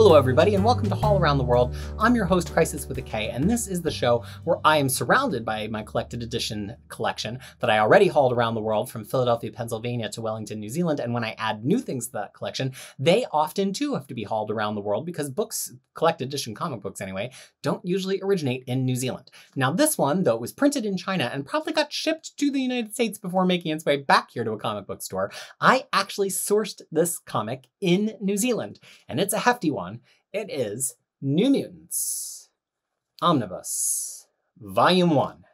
Hello everybody and welcome to Haul Around the World. I'm your host Crisis with a K, and this is the show where I am surrounded by my collected edition collection that I already hauled around the world from Philadelphia, Pennsylvania to Wellington, New Zealand, and when I add new things to that collection, they often too have to be hauled around the world because books, collected edition comic books anyway, don't usually originate in New Zealand. Now this one, though it was printed in China and probably got shipped to the United States before making its way back here to a comic book store, I actually sourced this comic in New Zealand, and it's a hefty one. It is New Mutants Omnibus Volume 1.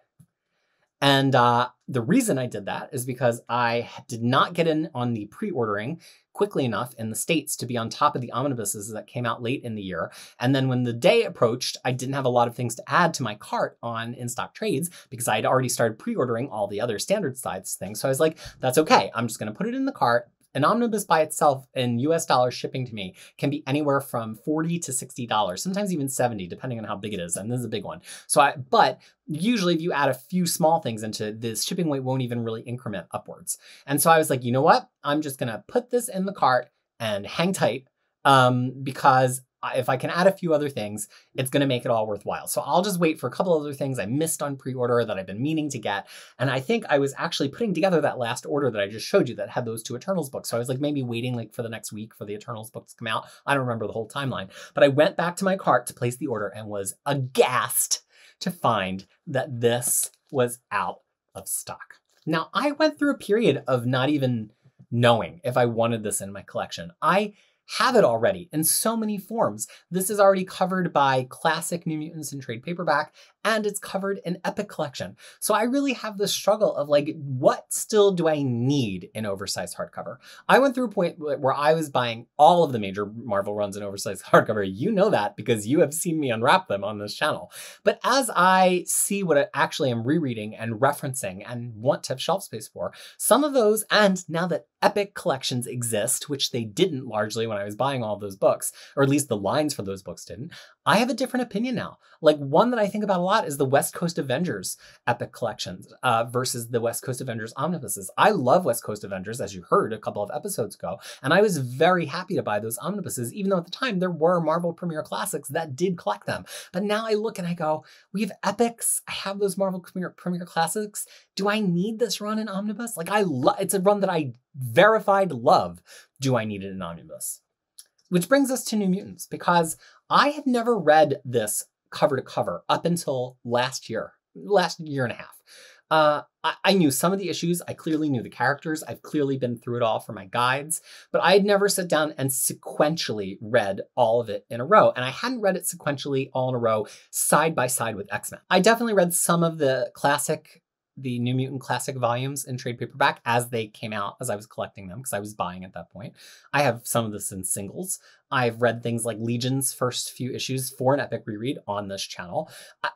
And the reason I did that is because I did not get in on the pre-ordering quickly enough in the States to be on top of the omnibuses that came out late in the year. And then when the day approached, I didn't have a lot of things to add to my cart on in-stock trades because I had already started pre-ordering all the other standard size things. So I was like, that's okay. I'm just going to put it in the cart. An omnibus by itself in US dollars shipping to me can be anywhere from $40 to $60, sometimes even $70, depending on how big it is. And this is a big one. But usually if you add a few small things into this, shipping weight won't even really increment upwards. And so I was like, you know what? I'm just gonna put this in the cart and hang tight because if I can add a few other things, it's gonna make it all worthwhile. So I'll just wait for a couple other things I missed on pre-order that I've been meaning to get. And I think I was actually putting together that last order that I just showed you that had those two Eternals books. So I was like maybe waiting like for the next week for the Eternals books to come out. I don't remember the whole timeline, but I went back to my cart to place the order and was aghast to find that this was out of stock. Now I went through a period of not even knowing if I wanted this in my collection. I have it already in so many forms. This is already covered by classic New Mutants in trade paperback, and it's covered in Epic Collection. So I really have this struggle of like, what still do I need in oversized hardcover? I went through a point where I was buying all of the major Marvel runs in oversized hardcover. You know that because you have seen me unwrap them on this channel. But as I see what I actually am rereading and referencing and want to have shelf space for, some of those, and now that Epic Collections exist, which they didn't largely when I was buying all those books, or at least the lines for those books didn't, I have a different opinion now. Like one that I think about a lot is the West Coast Avengers Epic Collections versus the West Coast Avengers omnibuses. I love West Coast Avengers, as you heard a couple of episodes ago, and I was very happy to buy those omnibuses, even though at the time there were Marvel Premier Classics that did collect them. But now I look and I go, we have Epics, I have those Marvel Premier Classics. Do I need this run in omnibus? Like it's a run that I verified love. Do I need it in omnibus? Which brings us to New Mutants, because I had never read this cover to cover up until last year and a half. I knew some of the issues. I clearly knew the characters. I've clearly been through it all for my guides, but I had never sat down and sequentially read all of it in a row. And I hadn't read it sequentially all in a row side by side with X-Men. I definitely read some of the New Mutant classic volumes in trade paperback as they came out, as I was collecting them, because I was buying at that point. I have some of this in singles. I've read things like Legion's first few issues for an Epic reread on this channel.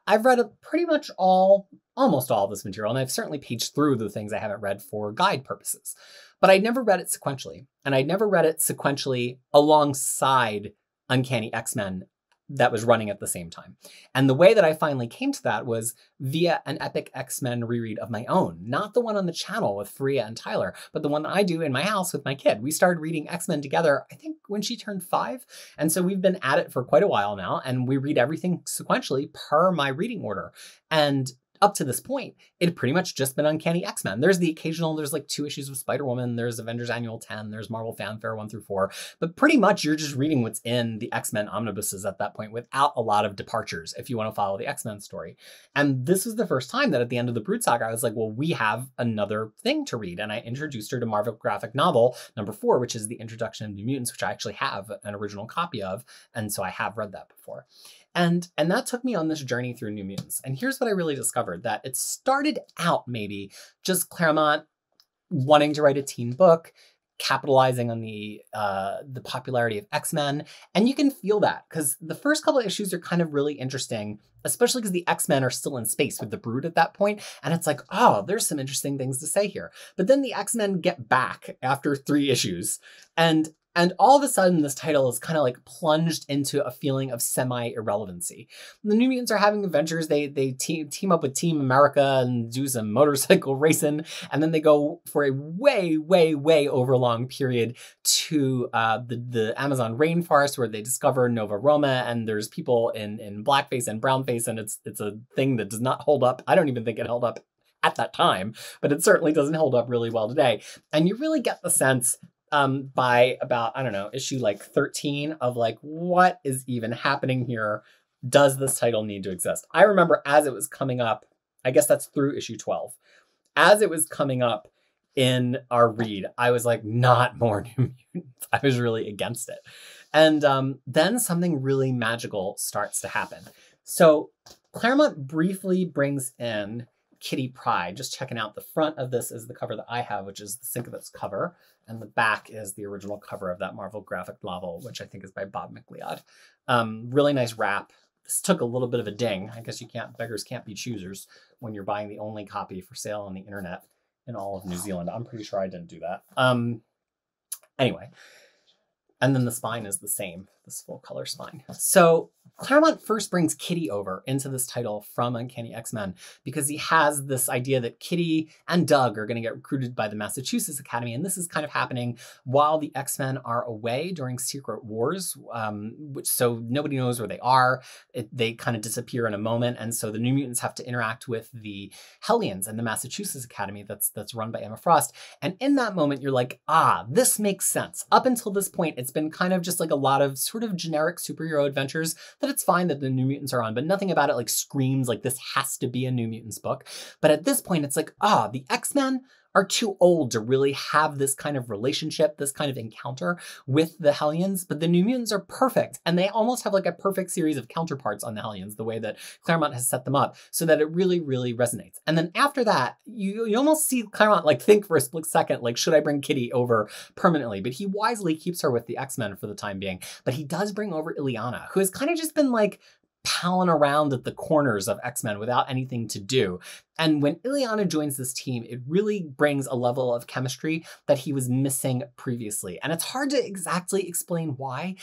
I've read pretty much almost all of this material, and I've certainly paged through the things I haven't read for guide purposes. But I'd never read it sequentially, and I'd never read it sequentially alongside Uncanny X-Men that was running at the same time. And the way that I finally came to that was via an Epic X-Men reread of my own, not the one on the channel with Faria and Tyler, but the one that I do in my house with my kid. We started reading X-Men together, I think when she turned 5. And so we've been at it for quite a while now, and we read everything sequentially per my reading order. And up to this point, it had pretty much just been Uncanny X-Men. There's like 2 issues of Spider-Woman, there's Avengers Annual 10, there's Marvel Fanfare 1 through 4, but pretty much you're just reading what's in the X-Men omnibuses at that point without a lot of departures if you want to follow the X-Men story. And this was the first time that at the end of the Brood Saga, I was like, well, we have another thing to read. And I introduced her to Marvel Graphic Novel number 4, which is the introduction of New Mutants, which I actually have an original copy of. And so I have read that before. And that took me on this journey through New Mutants. And here's what I really discovered, that it started out maybe just Claremont wanting to write a teen book, capitalizing on the popularity of X-Men. And you can feel that because the first couple of issues are kind of really interesting, especially because the X-Men are still in space with the Brood at that point. And it's like, oh, there's some interesting things to say here. But then the X-Men get back after 3 issues, and And all of a sudden, this title is kind of like plunged into a feeling of semi-irrelevancy. The New Mutants are having adventures. They team up with Team America and do some motorcycle racing. And then they go for a way, way, way overlong period to the Amazon rainforest, where they discover Nova Roma. And there's people in blackface and brownface. And it's a thing that does not hold up. I don't even think it held up at that time, but it certainly doesn't hold up really well today. And you really get the sense by about, I don't know, issue like 13 of like, what is even happening here? Does this title need to exist? I remember as it was coming up, I guess that's through issue 12. As it was coming up in our read, I was like, not more New Mutants. I was really against it. And then something really magical starts to happen. So Claremont briefly brings in Kitty Pryde. Just checking out the front of this is the cover that I have, which is the Sienkiewicz cover. And the back is the original cover of that Marvel graphic novel, which I think is by Bob McLeod. Really nice wrap. This took a little bit of a ding. I guess beggars can't be choosers when you're buying the only copy for sale on the internet in all of New Zealand. I'm pretty sure I didn't do that. Anyway. And then the spine is the same, this full color spine. So Claremont first brings Kitty over into this title from Uncanny X-Men because he has this idea that Kitty and Doug are going to get recruited by the Massachusetts Academy. And this is kind of happening while the X-Men are away during Secret Wars, so nobody knows where they are. They kind of disappear in a moment. And so the New Mutants have to interact with the Hellions and the Massachusetts Academy that's run by Emma Frost. And in that moment, you're like, this makes sense. Up until this point, it's been kind of just like a lot of sort of generic superhero adventures that it's fine that the New Mutants are on, but nothing about it like screams like this has to be a New Mutants book. But at this point, it's like, the X-Men are too old to really have this kind of relationship, this kind of encounter with the Hellions, but the New Mutants are perfect. And they almost have like a perfect series of counterparts on the Hellions, the way that Claremont has set them up, so that it really, really resonates. And then after that, you almost see Claremont like think for a split second, like, should I bring Kitty over permanently? But he wisely keeps her with the X-Men for the time being. But he does bring over Illyana, who has kind of just been like palling around at the corners of X-Men without anything to do. And when Illyana joins this team, it really brings a level of chemistry that he was missing previously. And it's hard to exactly explain why.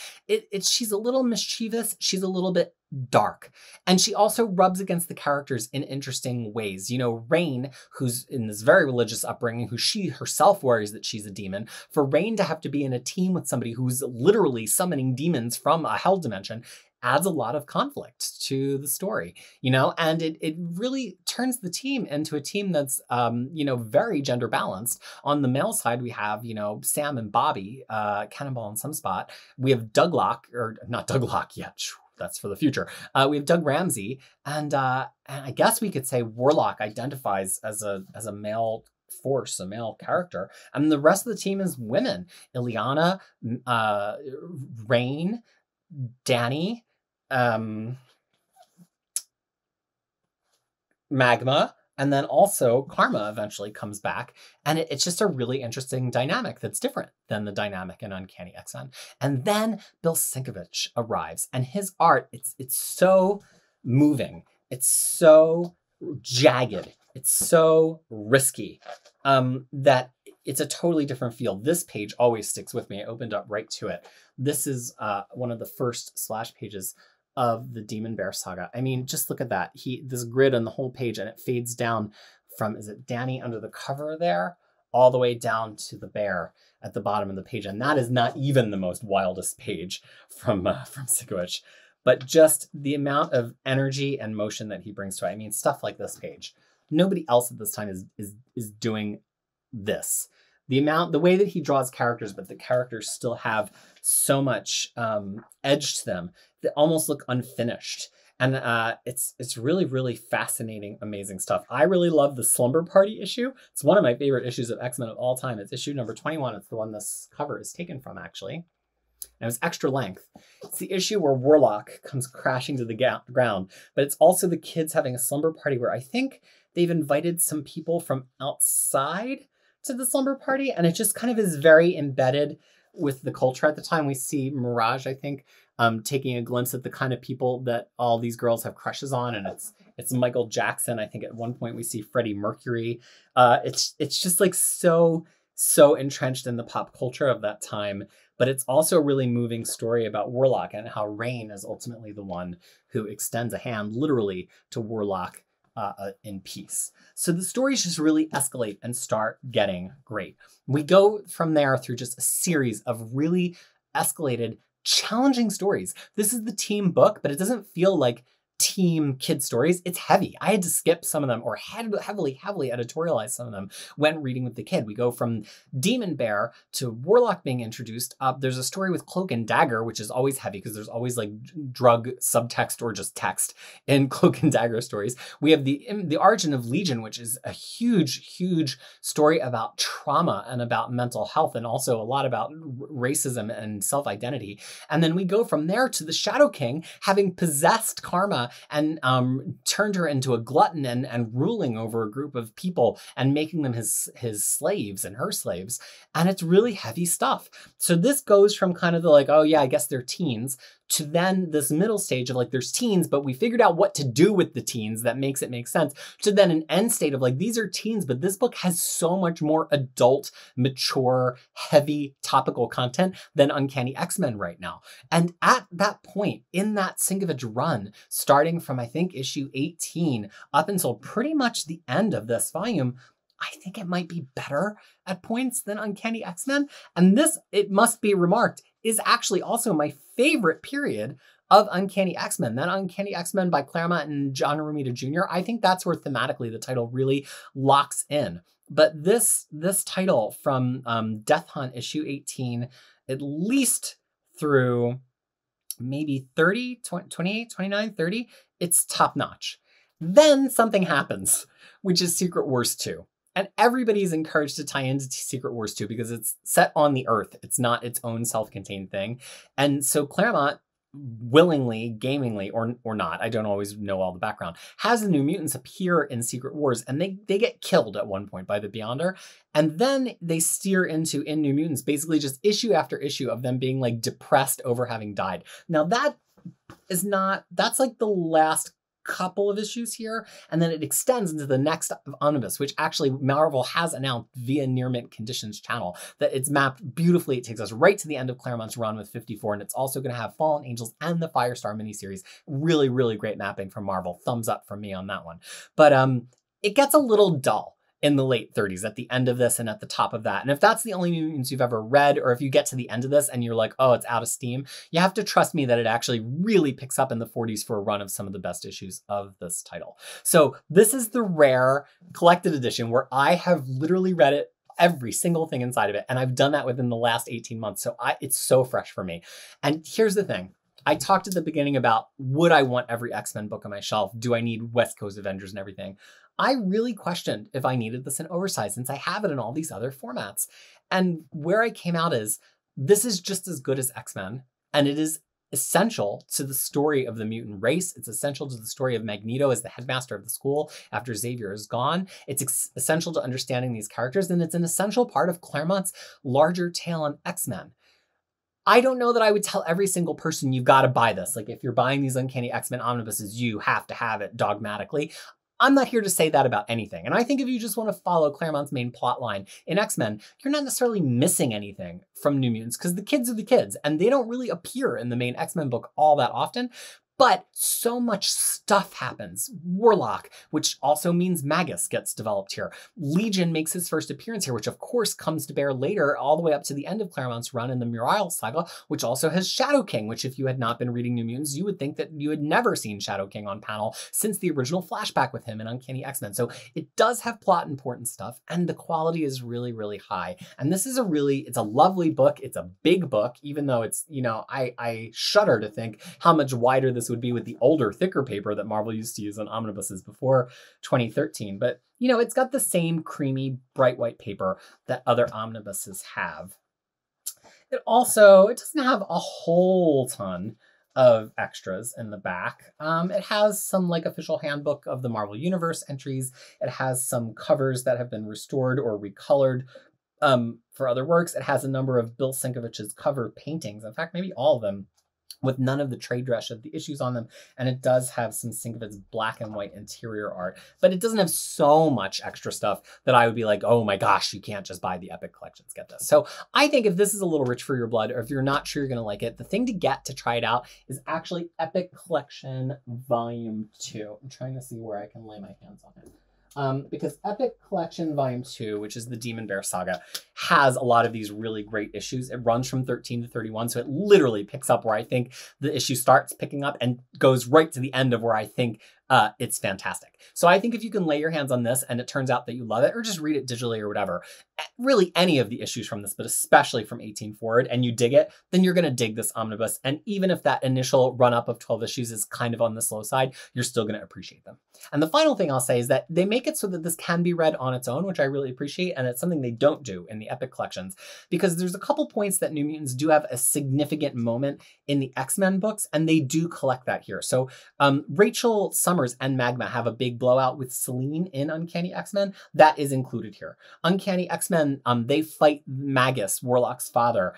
She's a little mischievous. She's a little bit dark. And she also rubs against the characters in interesting ways. You know, Rain, who's in this very religious upbringing, who she herself worries that she's a demon, for Rain to have to be in a team with somebody who's literally summoning demons from a hell dimension adds a lot of conflict to the story, you know, and it really turns the team into a team that's, very gender balanced. On the male side, we have, Sam and Bobby, Cannonball and Sunspot. We have Douglock, or not Douglock yet. That's for the future. We have Doug Ramsey, and I guess we could say Warlock identifies as a male force, a male character, and the rest of the team is women. Illyana, Rain, Danny, Magma, and then also Karma eventually comes back. And it's just a really interesting dynamic that's different than the dynamic in Uncanny X-Men. And then Bill Sienkiewicz arrives, and his art, it's so moving. It's so jagged. It's so risky that it's a totally different feel. This page always sticks with me. I opened up right to it. This is one of the first splash pages of the Demon Bear saga. I mean, just look at that. This grid on the whole page, and it fades down from, is it Danny under the cover there, all the way down to the bear at the bottom of the page. And that is not even the most wildest page from Sienkiewicz, but just the amount of energy and motion that he brings to it. I mean, stuff like this page. Nobody else at this time is doing this. The way that he draws characters, but the characters still have so much edge to them that almost look unfinished. And it's really, really fascinating, amazing stuff. I really love the Slumber Party issue. It's one of my favorite issues of X-Men of all time. It's issue number 21. It's the one this cover is taken from, actually. And it was extra length. It's the issue where Warlock comes crashing to the ground, but it's also the kids having a slumber party where I think they've invited some people from outside to the slumber party, and it just kind of is very embedded with the culture at the time. We see Mirage, I think, taking a glimpse at the kind of people that all these girls have crushes on, and it's Michael Jackson. I think at one point we see Freddie Mercury. It's just like so so entrenched in the pop culture of that time, but it's also a really moving story about Warlock and how Rain is ultimately the one who extends a hand literally to Warlock in peace. So the stories just really escalate and start getting great. We go from there through just a series of really escalated, challenging stories. This is the team book, but it doesn't feel like team kid stories. It's heavy. I had to skip some of them or had heavily editorialize some of them when reading with the kid. We go from Demon Bear to Warlock being introduced. There's a story with Cloak and Dagger, which is always heavy because there's always like drug subtext or just text in Cloak and Dagger stories. We have the origin of Legion, which is a huge story about trauma and about mental health, and also a lot about racism and self-identity. And then we go from there to the Shadow King having possessed Karma and turned her into a glutton and ruling over a group of people and making them his slaves and her slaves. And it's really heavy stuff. So this goes from kind of the like, oh yeah, I guess they're teens, to then this middle stage of like, there's teens, but we figured out what to do with the teens that makes it make sense, to then an end state of like, these are teens, but this book has so much more adult, mature, heavy, topical content than Uncanny X-Men right now. And at that point, in that Sienkiewicz run, starting from, I think, issue 18 up until pretty much the end of this volume, I think it might be better at points than Uncanny X-Men. And this, it must be remarked, is actually also my favorite period of Uncanny X-Men. That Uncanny X-Men by Claremont and John Romita Jr., I think that's where thematically the title really locks in. But this title from Death Hunt issue 18, at least through maybe 30, 28, 29, 30, it's top notch. Then something happens, which is Secret Wars 2. And everybody's encouraged to tie into Secret Wars 2 because it's set on the Earth. It's not its own self-contained thing. And so Claremont, willingly, gamingly, or not, I don't always know all the background, has the New Mutants appear in Secret Wars, and they get killed at one point by the Beyonder. And then they steer into, in New Mutants, basically just issue after issue of them being like depressed over having died. Now that is not, that's like the last couple of issues here, and then it extends into the next omnibus, which actually Marvel has announced via Near Mint Conditions channel that it's mapped beautifully. It takes us right to the end of Claremont's run with 54, and it's also going to have Fallen Angels and the Firestar miniseries. Really great mapping from Marvel. Thumbs up from me on that one. But it gets a little dull in the late 30s at the end of this and at the top of that. And if that's the only New Mutants you've ever read, or if you get to the end of this and you're like, oh, it's out of steam, you have to trust me that it actually really picks up in the 40s for a run of some of the best issues of this title. So this is the rare collected edition where I have literally read it, every single thing inside of it. And I've done that within the last 18 months. So it's so fresh for me. And here's the thing. I talked at the beginning about, would I want every X-Men book on my shelf? Do I need West Coast Avengers and everything? I really questioned if I needed this in oversized, since I have it in all these other formats. And where I came out is, this is just as good as X-Men, and it is essential to the story of the mutant race. It's essential to the story of Magneto as the headmaster of the school after Xavier is gone. It's essential to understanding these characters, and it's an essential part of Claremont's larger tale on X-Men. I don't know that I would tell every single person, you've got to buy this. Like, if you're buying these Uncanny X-Men omnibuses, you have to have it dogmatically. I'm not here to say that about anything. And I think if you just want to follow Claremont's main plot line in X-Men, you're not necessarily missing anything from New Mutants, because the kids are the kids, and they don't really appear in the main X-Men book all that often. But so much stuff happens. Warlock, which also means Magus, gets developed here. Legion makes his first appearance here, which of course comes to bear later, all the way up to the end of Claremont's run in the Muriel saga, which also has Shadow King, which if you had not been reading New Mutants, you would think that you had never seen Shadow King on panel since the original flashback with him in Uncanny X-Men. So it does have plot important stuff, and the quality is really high. And this is it's a lovely book. It's a big book, even though it's, I shudder to think how much wider this would be with the older, thicker paper that Marvel used to use on omnibuses before 2013. But, it's got the same creamy, bright white paper that other omnibuses have. It doesn't have a whole ton of extras in the back. It has some official handbook of the Marvel Universe entries. It has some covers that have been restored or recolored for other works. It has a number of Bill Sienkiewicz's cover paintings. In fact, maybe all of them. with none of the trade dress of the issues on them. And it does have some Sinkovic's black and white interior art, but it doesn't have so much extra stuff that I would be like, oh my gosh, you can't just buy the Epic collections, get this. So I think if this is a little rich for your blood, or if you're not sure you're gonna like it, the thing to get to try it out is actually Epic Collection Volume 2. I'm trying to see where I can lay my hands on it. Because Epic Collection Volume 2, which is the Demon Bear Saga, has a lot of these really great issues. It runs from 13 to 31, so it literally picks up where I think the issue starts picking up and goes right to the end of where I think it's fantastic. So I think if you can lay your hands on this and it turns out that you love it, or just read it digitally or whatever, really any of the issues from this, but especially from 18 forward, and you dig it, then you're going to dig this omnibus. And even if that initial run up of 12 issues is kind of on the slow side, you're still going to appreciate them. And the final thing I'll say is that they make it so that this can be read on its own, which I really appreciate. And it's something they don't do in the Epic collections, because there's a couple points that New Mutants do have a significant moment in the X-Men books, and they do collect that here. So Rachel Summers and Magma have a big blowout with Selene in Uncanny X-Men. That is included here. Uncanny X-Men, they fight Magus, Warlock's father,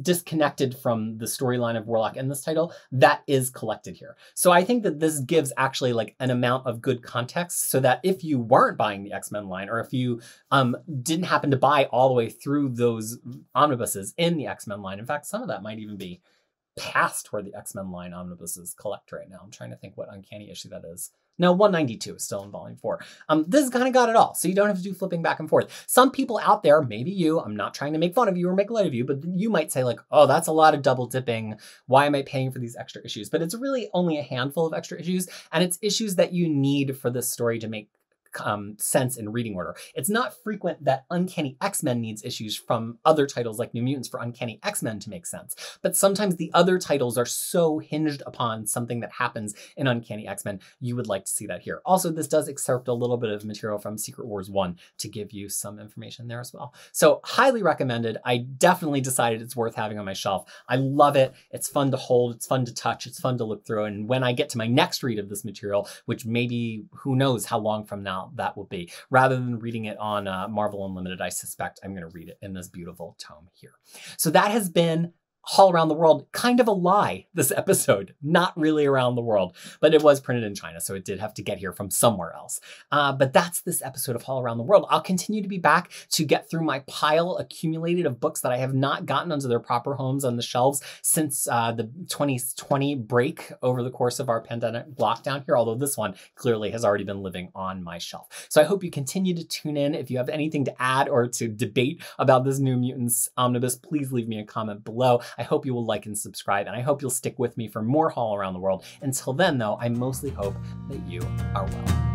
disconnected from the storyline of Warlock in this title. That is collected here. So I think that this gives actually like an amount of good context, so that if you weren't buying the X-Men line, or if you didn't happen to buy all the way through those omnibuses in the X-Men line, in fact, some of that might even be past where the X-Men line omnibuses collect right now. I'm trying to think what Uncanny issue that is. No, 192 is still in volume 4. This has kind of got it all, so you don't have to do flipping back and forth. Some people out there, maybe you, I'm not trying to make fun of you or make light of you, but you might say like, oh, that's a lot of double dipping. Why am I paying for these extra issues? But it's really only a handful of extra issues, and it's issues that you need for this story to make sense in reading order. It's not frequent that Uncanny X-Men needs issues from other titles like New Mutants for Uncanny X-Men to make sense. But sometimes the other titles are so hinged upon something that happens in Uncanny X-Men, you would like to see that here. Also, this does excerpt a little bit of material from Secret Wars 1 to give you some information there as well. So highly recommended. I definitely decided it's worth having on my shelf. I love it. It's fun to hold. It's fun to touch. It's fun to look through. And when I get to my next read of this material, which maybe who knows how long from now that will be, rather than reading it on Marvel Unlimited, I suspect I'm going to read it in this beautiful tome here. So that has been Haul Around the World. Kind of a lie, this episode. Not really around the world, but it was printed in China, so it did have to get here from somewhere else. But that's this episode of Haul Around the World. I'll continue to be back to get through my pile accumulated of books that I have not gotten onto their proper homes on the shelves since the 2020 break over the course of our pandemic lockdown here, although this one clearly has already been living on my shelf. So I hope you continue to tune in. If you have anything to add or to debate about this New Mutants omnibus, please leave me a comment below. I hope you will like and subscribe, and I hope you'll stick with me for more Haul Around the World. Until then, though, I mostly hope that you are well.